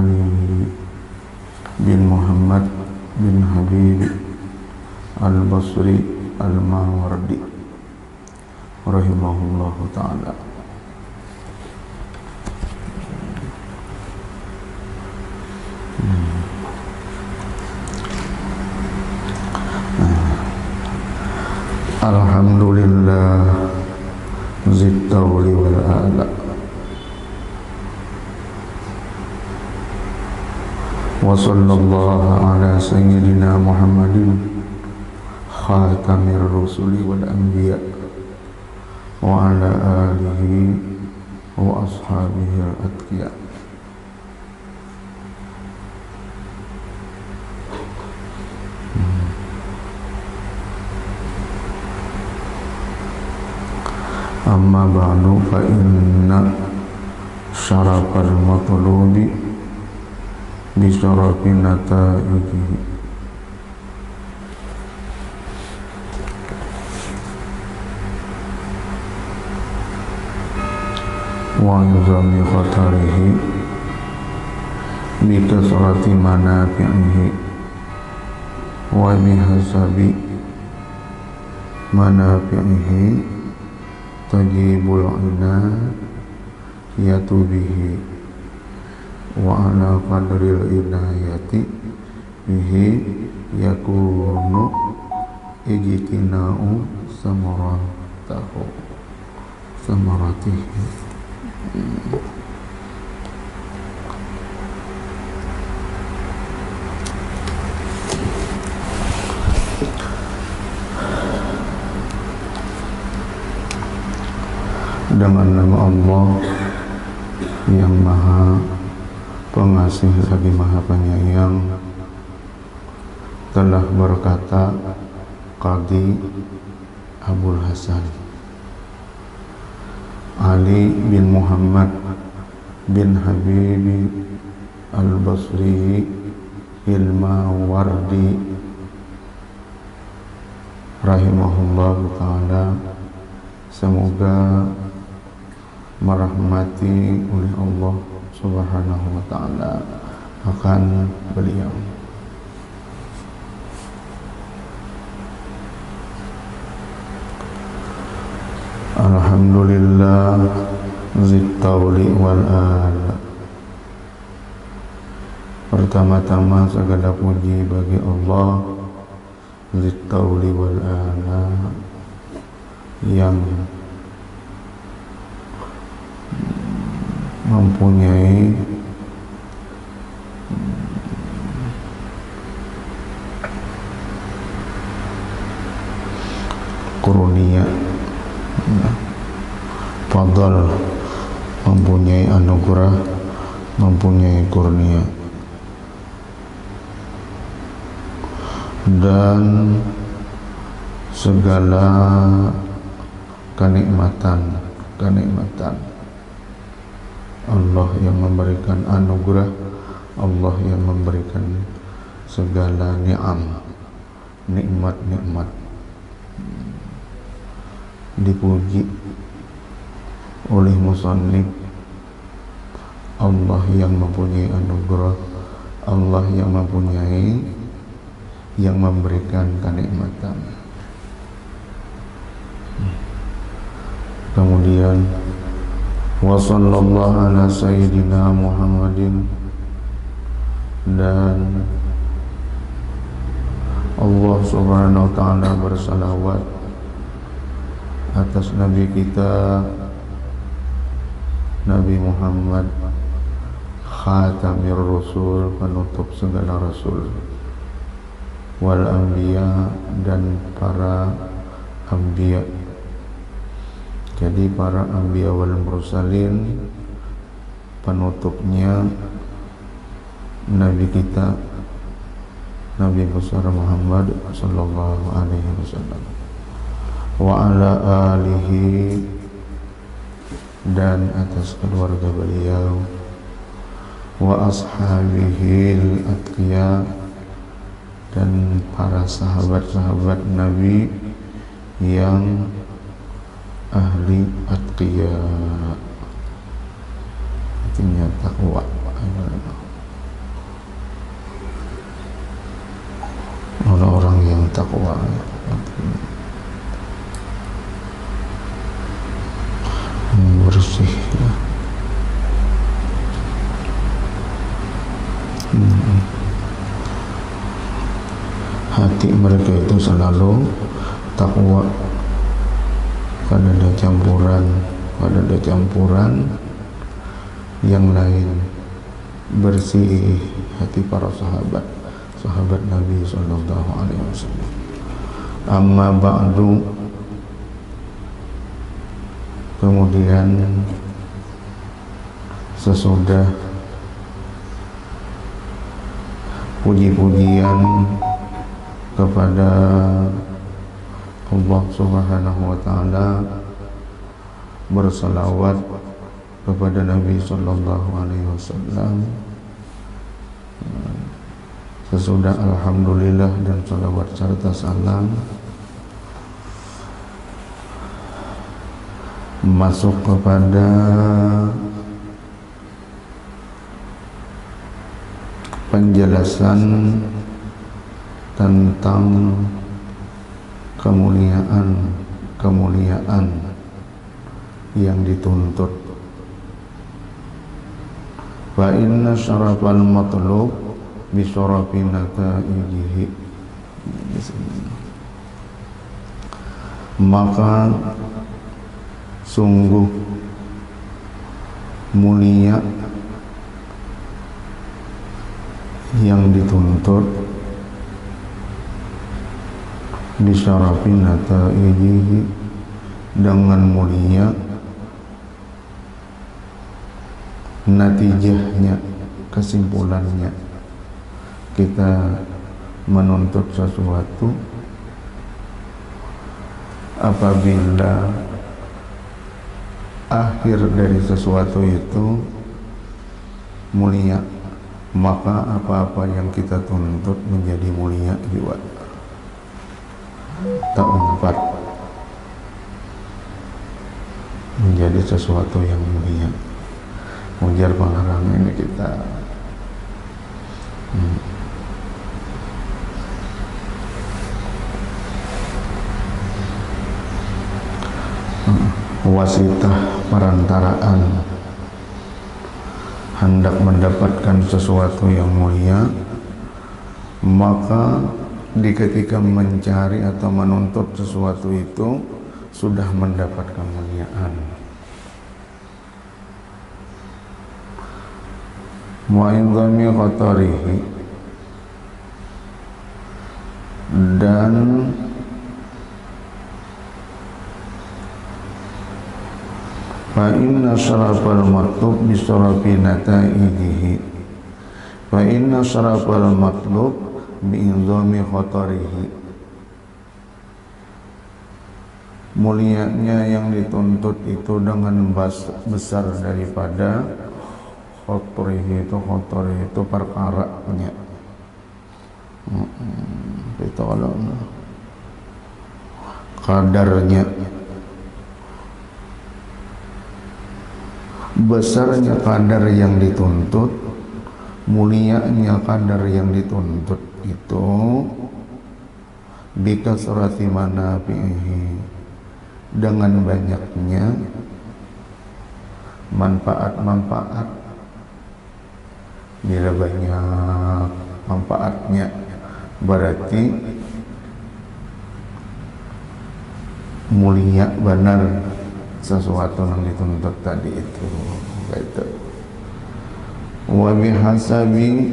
Ali bin Muhammad bin Habib Al-Basri Al-Mawardi rahimahullahu ta'ala. Alhamdulillah zittawli wal a'la wa sallallahu ala sayyidina Muhammadin khatamir rusuli wal anbiya wa ala alihi wa ashabihi al-atqiya. Amma ba'du fa inna syarafal matlubi bi syarafi nataijihi wa izami khatarihi bi kasrati manafi'ihi wa bihasabi manafi'ihi tajibul inayatu bihi wa ala qadril inayati bihi yakunu ijtina'u samaratihi. Dengan nama Allah yang Maha Pengasih lagi Maha Penyayang, telah berkata Qadhi Abul Hasan Ali bin Muhammad bin Habib Al-Basri Al-Mawardi rahimahullahu ta'ala, semoga merahmati oleh Allah Subhanahu wa ta'ala akan beliau. Alhamdulillah zittawli wal ala. Pertama-tama segala puji bagi Allah zittawli wal ala, yang mempunyai karunia, fadl, mempunyai anugerah, mempunyai kurnia, dan segala kenikmatan Allah yang memberikan anugerah, Allah yang memberikan segala nikmat, dipuji oleh musannif. Allah yang mempunyai anugerah, Allah yang mempunyai, yang memberikan kenikmatan. Kemudian wa sallallahu ala sayyidina Muhammadin, dan Allah subhanahu wa ta'ala bersalawat atas Nabi kita Nabi Muhammad khatamir rasul, penutup segala rasul, wal anbiya, dan para anbiya. Jadi para anbiya wal mursalin, penutupnya Nabi kita Nabi besar Muhammad sallallahu alaihi wasallam, wa ala alihi, dan atas keluarga beliau, wa ashabihil atqiya, dan para sahabat-sahabat Nabi yang ahli atqiya, artinya takwa. takwa bersih ya. Hati mereka itu selalu takwa, kada ada campuran yang lain. Bersih hati para sahabat Nabi sallallahu alaihi wasallam. Amma ba'du, kemudian sesudah puji-pujian kepada Allah Subhanahu wa taala, bersalawat kepada Nabi sallallahu alaihi wasallam, sesudah alhamdulillah dan salawat serta salam, masuk kepada penjelasan tentang kemuliaan yang dituntut. Fa inna syarafal matlub bi syarafi nataijihi, maka sungguh mulia yang dituntut bisyarafi nataijihi, dengan mulia natijahnya, kesimpulannya. Kita menuntut sesuatu apabila akhir dari sesuatu itu mulia, maka apa-apa yang kita tuntut menjadi mulia juga. Tak umpat menjadi sesuatu yang mulia. Ujar pengarang ini kita wasitah perantaraan hendak mendapatkan sesuatu yang mulia, maka di ketika mencari atau menuntut sesuatu itu sudah mendapat kemuliaan. Mu'idhami khatarihi, dan fa inna syarafal matlub bi syarafi nataijihi, fa inna syarafal matlub bi idhami khatarihi, mulianya yang dituntut itu dengan besar daripada khotorihi, itu perkaranya. Itu kalau kadarnya, besarnya kadar yang dituntut, mulianya kadar yang dituntut itu bikasrati manafihi, dengan banyaknya manfaat-manfaat. Bila banyak manfaatnya berarti mulia benar sesuatu yang dituntut tadi itu. Gitu. Wa bihasabi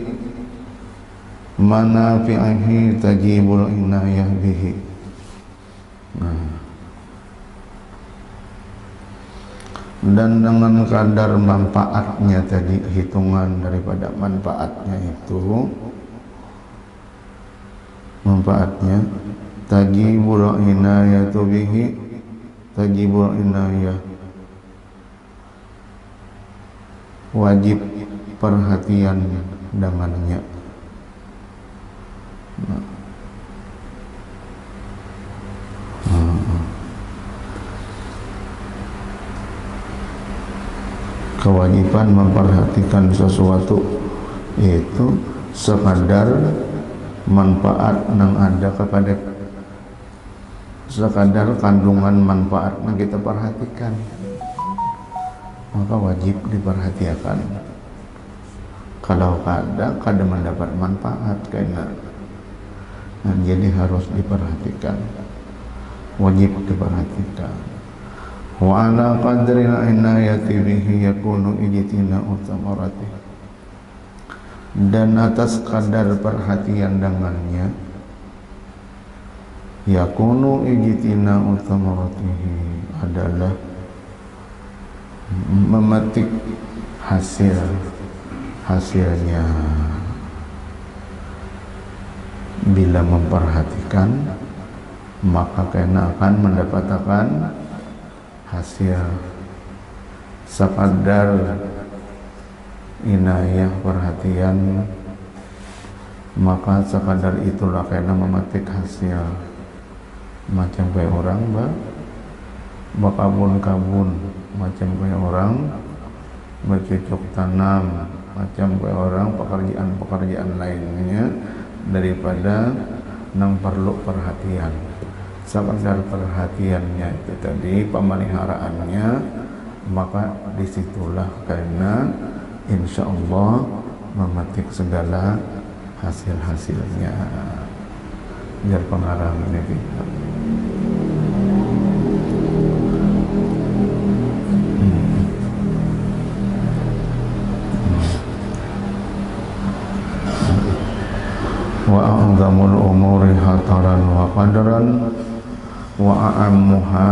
manafi'ihi tajibul inayah bihi. Dan dengan kadar manfaatnya tadi, hitungan daripada manfaatnya itu, manfaatnya tajibul inayatu bihi, tajibul inayah, wajib perhatian dengannya. Kewajiban memperhatikan sesuatu itu sekadar manfaat yang ada kepada sekadar kandungan manfaatnya kita perhatikan, maka wajib diperhatikan. Kalau kada mendapat manfaat karena jadi harus diperhatikan, wajib diperhatikan. Wa ala qadri al-inayati bihi yakunu ijtina'u thamarati, dan atas kadar perhatian dengannya yakunu ijtina'u thamaratihi, adalah memetik hasilnya. Bila memperhatikan, maka kena akan mendapatkan hasil. Sekadar inayah perhatian, maka sekadar itulah kena memetik hasil. Macam kayak orang bakabun-kabun, macam kayak orang bercocok tanam, macam kayak orang pekerjaan-pekerjaan lainnya daripada nang perlu perhatian. Sekadar perhatiannya itu tadi, pemeliharaannya, maka disitulah karena insya Allah memetik segala hasil-hasilnya. Biar pengarang ini kita. Wa a'zamul umuri hataran wa qadran wa a'ammuha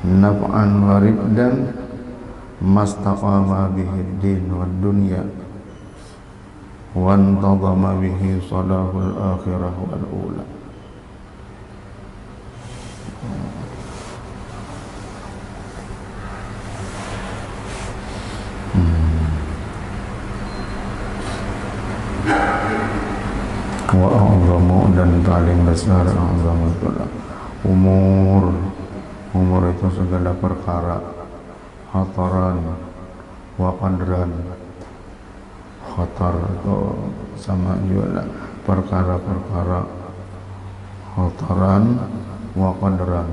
naf'an wa ribdan mastaqama bihi din wa dunya wa antazama bihi salahul akhirah wal ula. Wa a'zamu, dan paling besar, a'zamu itulah umur itu segala perkara, khataran wa qadran, khatar itu sama juga perkara-perkara, khataran wa qadran,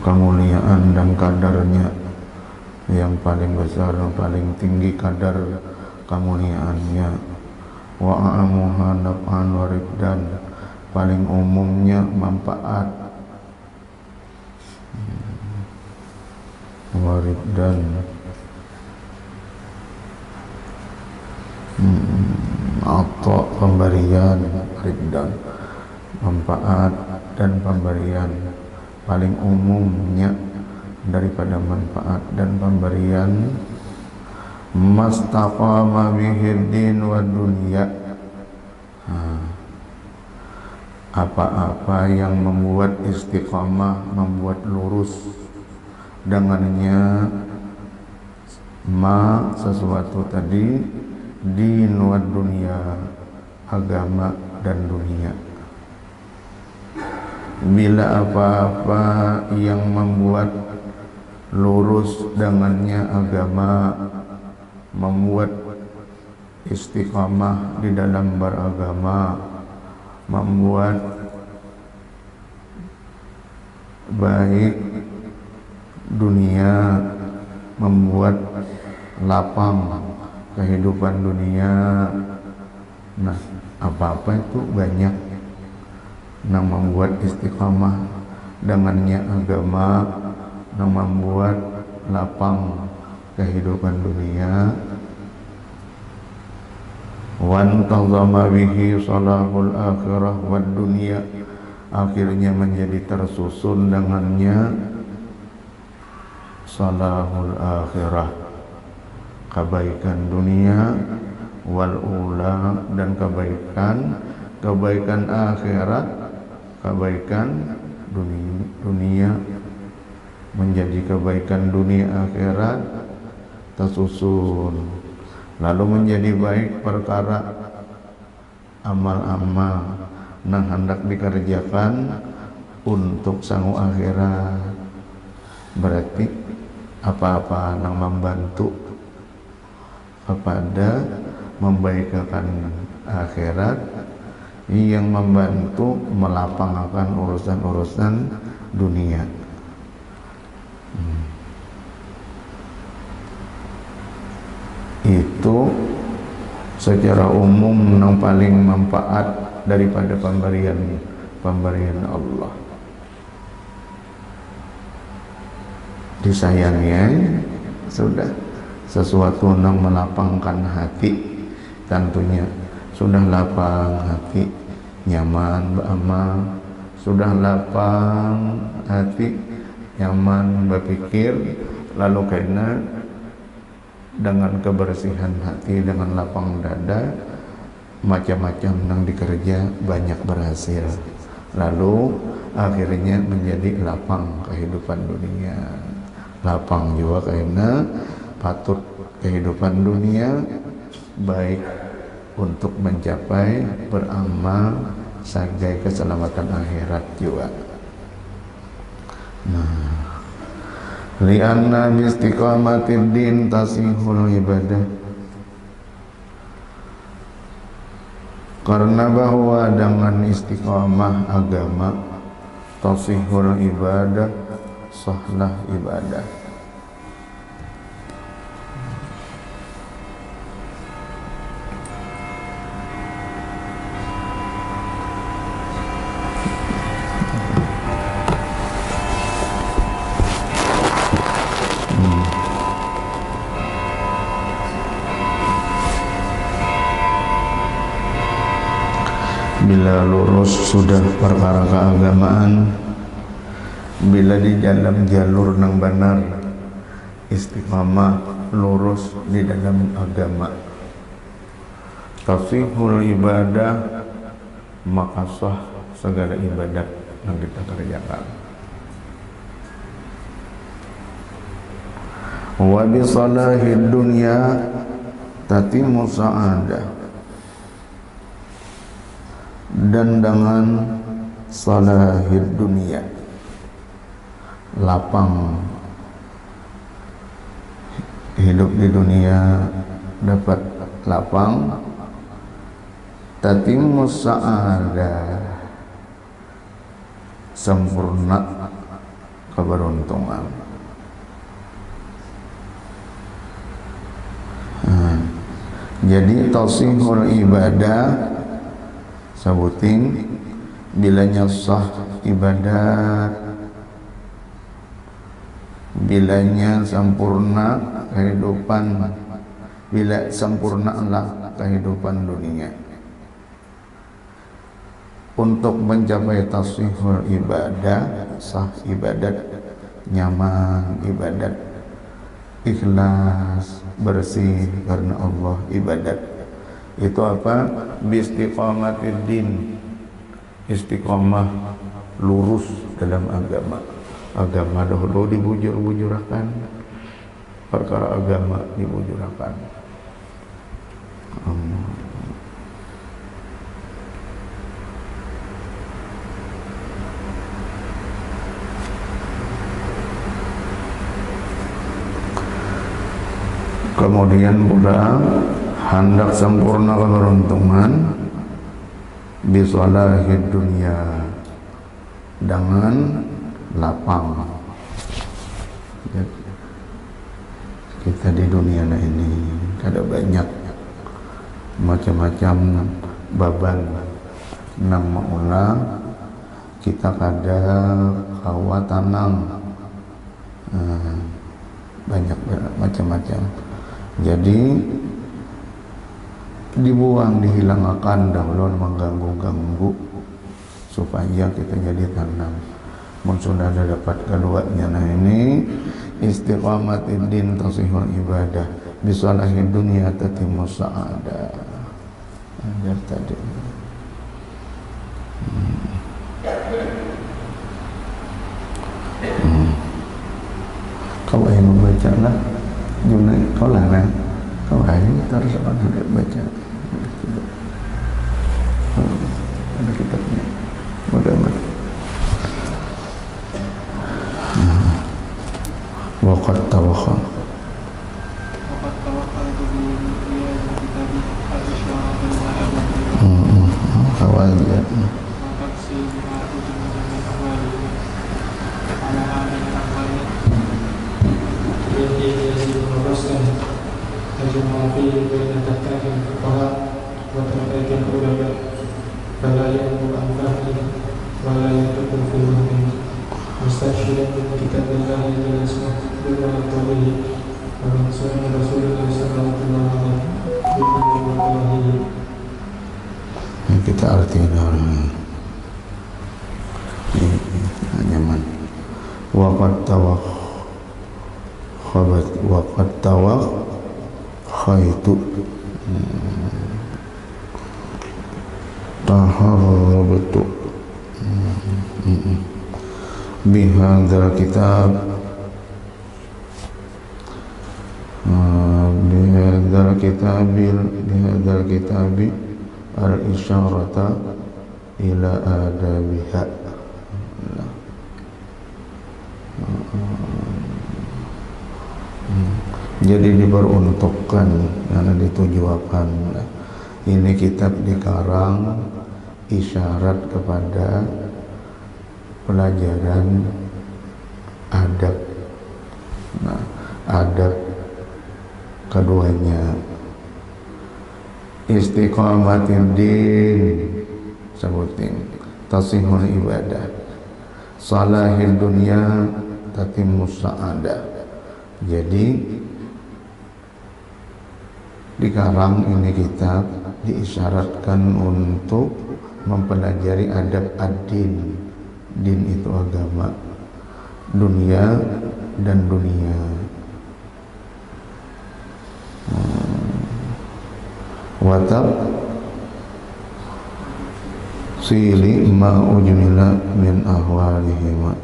kemuliaan dan kadarnya yang paling besar, yang paling tinggi kadar kemuliaannya. Wa a'amuha naf'an wa ribdan, paling umumnya manfaat, wa ribdan, atau pemberian, ribdan manfaat dan pemberian, paling umumnya daripada manfaat dan pemberian. Mastaqama bihi din wa dunya, apa-apa yang membuat istiqamah, membuat lurus dengannya sesuatu tadi, din wa dunya, agama dan dunia. Bila apa-apa yang membuat lurus dengannya agama, membuat istiqamah di dalam beragama, membuat baik dunia, membuat lapang kehidupan dunia. Nah, apa-apa itu banyak yang membuat istiqamah dengannya agama, yang membuat lapang kehidupan dunia. Wantazama bihi salahul akhirah wad dunya, akhirnya menjadi tersusun dengannya salahul akhirah, kebaikan dunia, wal ula, dan kebaikan akhirat, kebaikan dunia menjadi kebaikan dunia akhirat tersusun, lalu menjadi baik perkara amal-amal yang hendak dikerjakan untuk sangu akhirat. Berarti apa-apa yang membantu kepada membaikkan akhirat, yang membantu melapangkan urusan-urusan dunia. Itu secara umum yang paling manfaat daripada pemberian Allah. Disayangnya sudah sesuatu yang melapangkan hati, tentunya sudah lapang hati, nyaman beramal, sudah lapang hati, nyaman berpikir, lalu karena dengan kebersihan hati, dengan lapang dada, macam-macam yang dikerja banyak berhasil, lalu akhirnya menjadi lapang kehidupan dunia. Lapang juga karena patut kehidupan dunia baik untuk mencapai beramal sebagai keselamatan akhirat juga. Nah, lianna biistiqamatid din tasihul ibadah, karena bahwa dengan istiqamah agama tasihul ibadah, sahlah ibadah. Bila lurus sudah perkara keagamaan, bila di dalam jalur yang benar, istiqamah lurus di dalam agama, tasihul ibadah, maka sah segala ibadat yang kita kerjakan. Wa bi salahid dunya tatimmu sa'adah, dan dengan salahid dunia, lapang hidup di dunia, dapat lapang, tatimmu sa'adah, sempurna keberuntungan. Jadi tasihul ibadah sabuting bilanya sah ibadat, bilanya sempurna kehidupan, bila sempurnalah kehidupan dunia. Untuk mencapai tasihul ibadah, sah ibadat, nyaman ibadat, ikhlas, bersih karena Allah ibadat, itu apa? Biistiqamatid din, istiqamah lurus dalam agama. Agama dahulu dibujur-bujurakan, perkara agama dibujurakan. Kemudian pula hendak sempurna keberuntungan bisalahid dunia, dengan lapang. Kita di dunia ini ada banyak macam-macam beban nang maulah kita kada kawa tanang, banyak macam-macam. Jadi dibuang, dihilangkan dahulu mengganggu-ganggu supaya kita jadi tenang. Mun sudah ada dapat keduanya, nah ini istiqamatid din tasihul ibadah bisalahid dunia tatimmu sa'adah. Ajar tadi. Kau yang membaca lah, Junai kau lah nah. Kau ini terus apa baca? Ada kitabnya. Mudah-mudahan. Waqad tawakhal. saja. Kita artinya orang ini nyaman. Waqad tawakhaitu taharrabtu bihadzal kitab bihadzal kitabi al-isyarata ila adabiha. Jadi diperuntukkan karena ditujukan. Ini kitab dikarang isyarat kepada pelajaran adab. Nah, adab keduanya istiqamatin din, sebutin tasihul ibadah, salahil dunia, tatimmus sa'adah. Jadi dikarang ini kitab diisyaratkan untuk mempelajari adab ad-din. Din itu agama, dunia dan dunia. Watab sili ma ujmila min ahwalihima,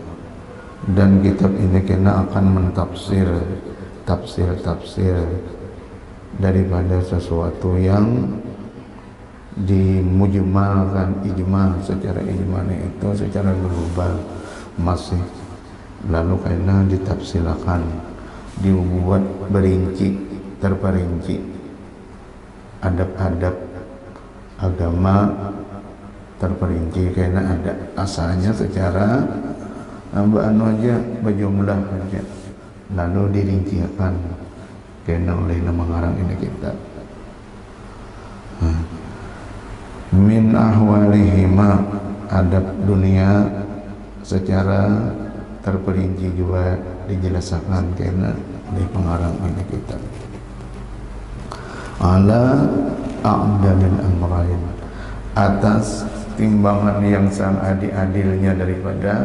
dan kitab ini kena akan mentafsir tafsir daripada sesuatu yang dimujmalkan ijma, secara ijma itu secara global masih, lalu kena ditafsirkan, dibuat berinci, terperinci adab-adab agama, terperinci karena ada asalnya secara aja berjumlah aja, lalu dirincikan karena oleh nama ngarang ini kitab. Min ahwalihima, adab dunia secara terperinci juga dijelaskan karena oleh pengarang ini kitab. Ala a'dalil amrain, atas timbangan yang sangat adil-adilnya daripada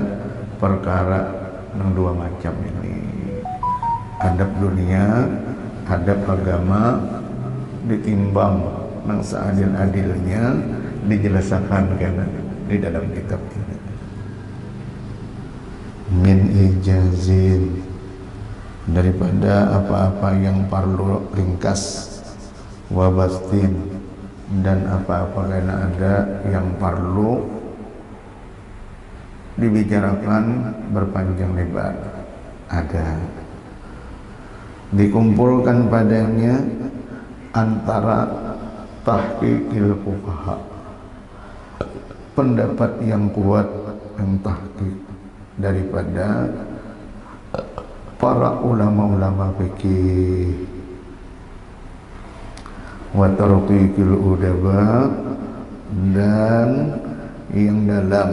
perkara yang dua macam ini, adab dunia, adab agama, ditimbang yang seadil-adilnya dijelaskan karena di dalam kitab ini. Min ijazin, daripada apa-apa yang perlu ringkas, wabastin, dan apa-apa karena ada yang perlu dibicarakan berpanjang lebar, ada dikumpulkan padanya antara tahqiqil fuqaha, pendapat yang kuat yang tahqiq daripada para ulama-ulama fikih, wa tarqiqil udaba, dan yang dalam,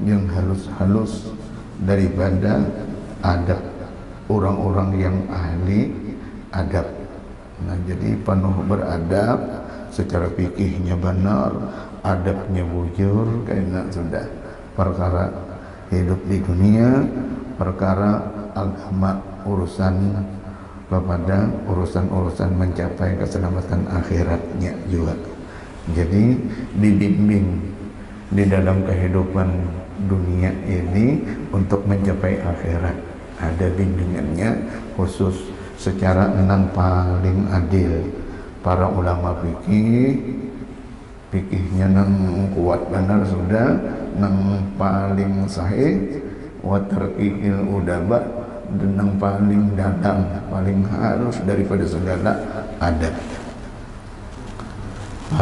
yang halus-halus daripada adab orang-orang yang ahli adab. Nah, jadi penuh beradab, secara fikihnya benar, adabnya bujur, karena sudah perkara hidup di dunia, perkara agama, urusan kepada urusan-urusan mencapai keselamatan akhiratnya juga. Jadi dibimbing di dalam kehidupan dunia ini untuk mencapai akhirat, ada bimbingannya khusus secara enam paling adil. Para ulama fikihnya nang kuat benar sudah, nang paling sahih, wa tarqiqil udaba, dan nang paling dalam, paling halus daripada segala adab.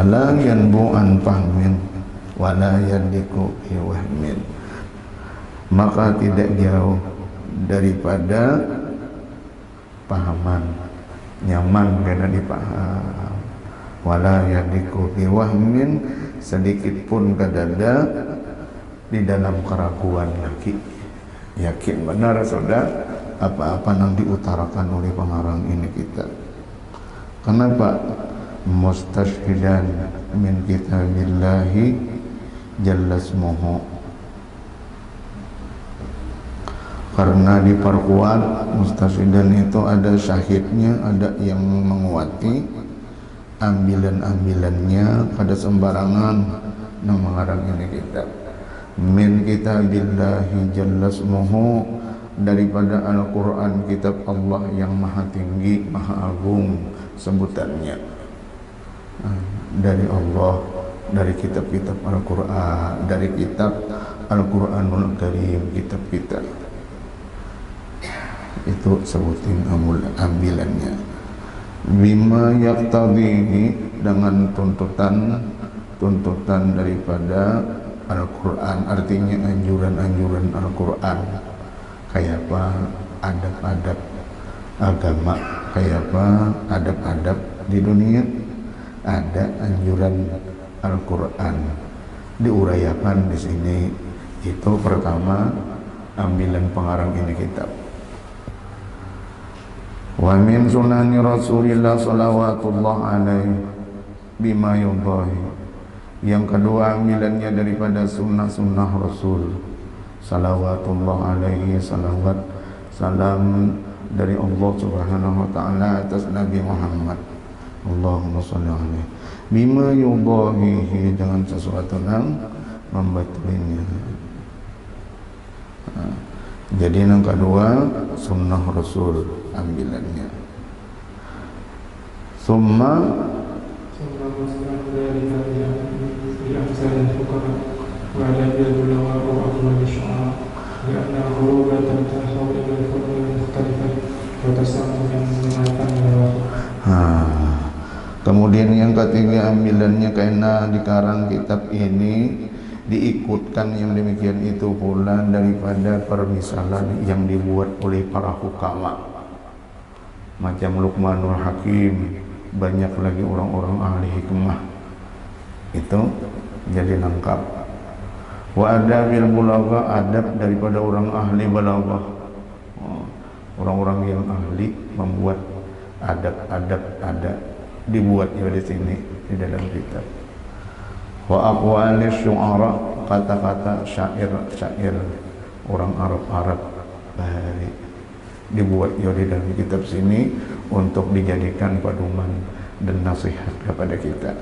Ala yanbu an fahmin wala yandiku bi wahmin, maka tidak jauh daripada pahaman, nyaman karena dipaham. Wala yandiku bi wahmin, sedikit pun kadada di dalam keraguan lagi. Yakin benar saudara apa-apa yang diutarakan oleh pengarang ini kita. Kenapa? Mustashhidan min kitabillahi jalla ismuhu, karena diperkuat. Mustashhidan itu ada syahidnya, ada yang menguati ambilan-ambilannya, kada sembarangan yang mengarang ini kitab. Min kitabillahi jalla ismuhu, daripada Al-Quran, kitab Allah yang maha tinggi, maha agung sebutannya. Dari Allah, dari kitab-kitab Al-Quran, dari kitab Al-Quranul Karim, kitab kita itu sebutin ambilannya. Bima yaqtadihi, dengan tuntutan daripada Al-Quran, artinya anjuran-anjuran Al-Quran. Kayak apa adab-adab agama, kayak apa adab-adab di dunia, ada anjuran Al-Quran diurayakan di sini. Itu pertama ambilan pengarang ini kitab. Wa min sunani Rasulillah salawatullah alaihi bima yudahi, yang kedua ambilannya daripada sunnah-sunnah Rasul salawatullah alaihi, salawat salam dari Allah subhanahu wa ta'ala atas Nabi Muhammad. Allahumma salli alaihi bima yudahihi, dengan sesuatu yang membatulinya. Jadi yang kedua sunnah Rasul ambilannya. Summa kemudian yang ketiga ambilannya, karena dikarang kitab ini diikutkan yang demikian itu pula daripada permisalan yang dibuat oleh para hukama macam Luqmanul Hakim, banyak lagi orang-orang ahli hikmah, itu jadi lengkap. Wa adabil bulagha, adab daripada orang ahli balaghah, orang-orang yang ahli membuat adab-adab, ada dibuatnya di sini di dalam kitab. Wa aqwalis syu'ara, kata-kata syair-syair orang Arab bahari dibuat di dalam kitab sini untuk dijadikan pedoman dan nasihat kepada kita.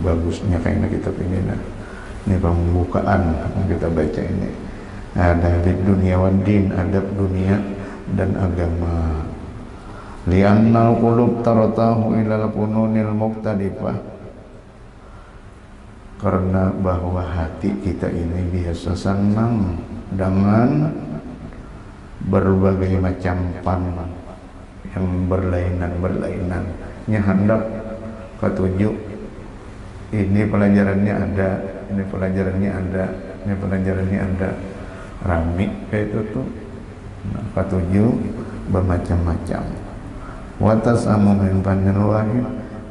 Bagusnya kayaknya kitab ini. Ini pembukaan yang kita baca ini. Ada di dunia wad din, adab dunia dan agama. Li'annal qulub taratahu ilal fununil muqtadifah, karena bahwa hati kita ini biasa senang dengan berbagai macam pan yang berlainan. Nya hendak ketujuh, ini pelajarannya ada, ini pelajarannya ada, ini pelajarannya ada, rami kayak itu tuh. Nah, ketujuh bermacam-macam. Watasamu min panil wahid,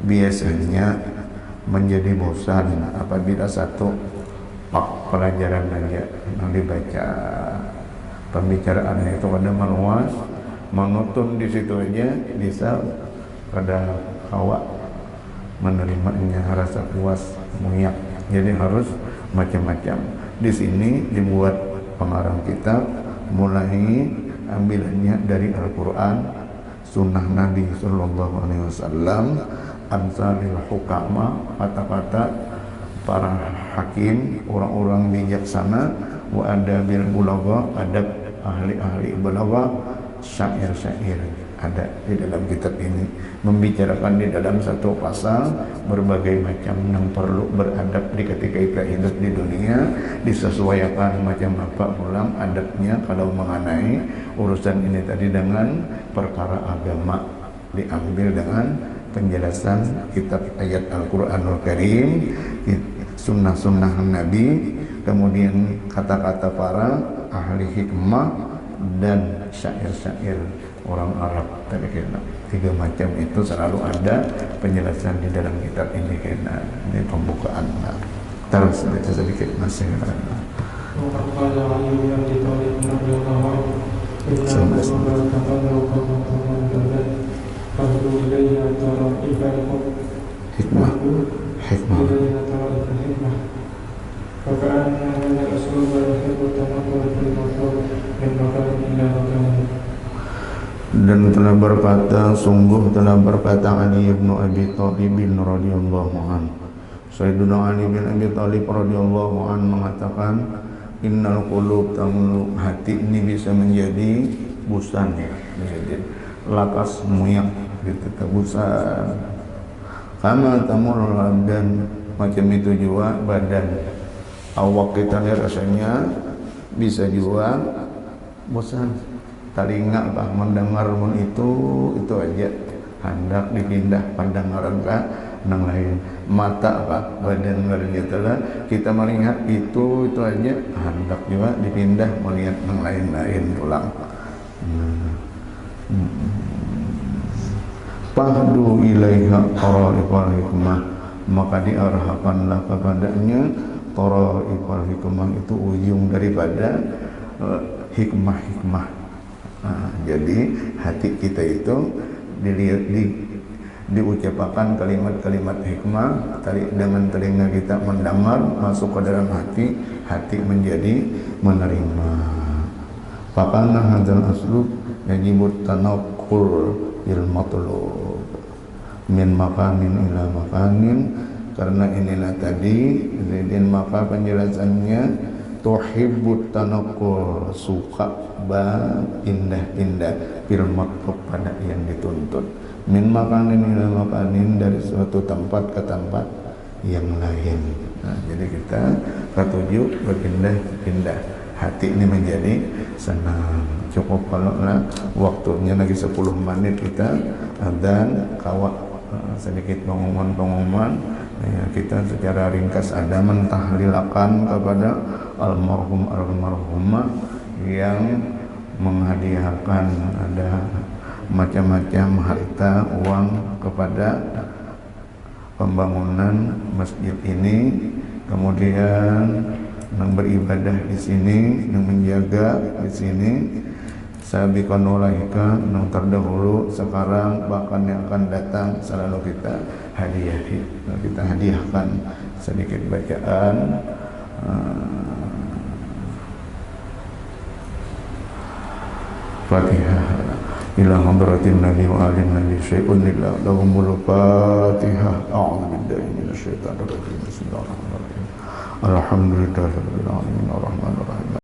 biasanya menjadi bosan apabila satu pelajaran aja yang dibaca, pembicaraannya itu pada meluas, menonton di situ aja bisa pada hawa menerimanya, rasa puas, muyak. Jadi harus macam-macam. Di sini dibuat pengarang kitab mulai ambilannya dari Al-Quran, sunnah Nabi Sallallahu Alaihi Wasallam, amsalil hukama, kata-kata para hakim, orang-orang bijaksana, wa adabil bulagha, adab ahli-ahli bulagha, syair-syair ada di dalam kitab ini, membicarakan di dalam satu pasal berbagai macam yang perlu beradab di ketika kita hidup di dunia, disesuaikan macam apa ulang adabnya kalau mengenai urusan ini tadi dengan perkara agama, diambil dengan penjelasan kitab ayat Al-Quranul Karim sunnah-sunnah Nabi, kemudian kata-kata para ahli hikmah dan syair-syair orang Arab. Tadi kena 3 macam itu selalu ada penjelasan di dalam kitab ini. Kena ini pembukaan. Terus sedikit masih. Hikmah. Dan telah berkata, sungguh telah berkata Ali bin Abi Thalib radhiyallahu anhu, Sayyidina Ali bin Abi Thalib radhiyallahu anhu mengatakan, innal qulub tamlu, hati ini bisa menjadi busan, menjadi lakas muyak gitu, busan. Kama tamul dan macam itu juga badan awak kita rasanya bisa juga bosan. Telinga kah mendengar itu aja hendak dipindah pandangan kah nang lain. Mata kah badan telah kita melihat itu aja hendak juga dipindah melihat nang lain pulang. Fahdu ilaiha tara'iqal hikmah, maka diarahkanlah kepadanya tara'iqal hikmah, itu ujung daripada hikmah-hikmah. Jadi hati kita itu diucapkan kalimat-kalimat hikmah dengan telinga kita mendengar masuk ke dalam hati menjadi menerima. Fakana hadzal aslub yajibut tanaqqul il matlub min makanin ila makanin, karena inilah tadi dan maka penjelasannya tuhibbut tanaqqul, suka pindah-pindah fil matlub pada yang dituntut, min makanin ila makanin, dari suatu tempat ke tempat yang lain. Jadi kita ketujuh berpindah-pindah, hati ini menjadi senang. Cukup kalau waktunya lagi 10 menit kita adzan kawat sedikit pengumuman kita secara ringkas ada mentahlilakan kepada almarhumah yang menghadiahkan ada macam-macam harta uang kepada pembangunan masjid ini, kemudian yang beribadah di sini, yang menjaga di sini, sabiqan ulaika, yang terdahulu, sekarang, bahkan yang akan datang, selalu kita hadiahi, kita hadiahkan sedikit bacaan Fatihah ila hadratin nabi wa alin nabi syai'un illa lahumul Fatihah. A'udzu billahi minasyaitonir rajim. Bismillahirrahmanirrahim. Alhamdulillahirabbil alamin arrahmanirrahim.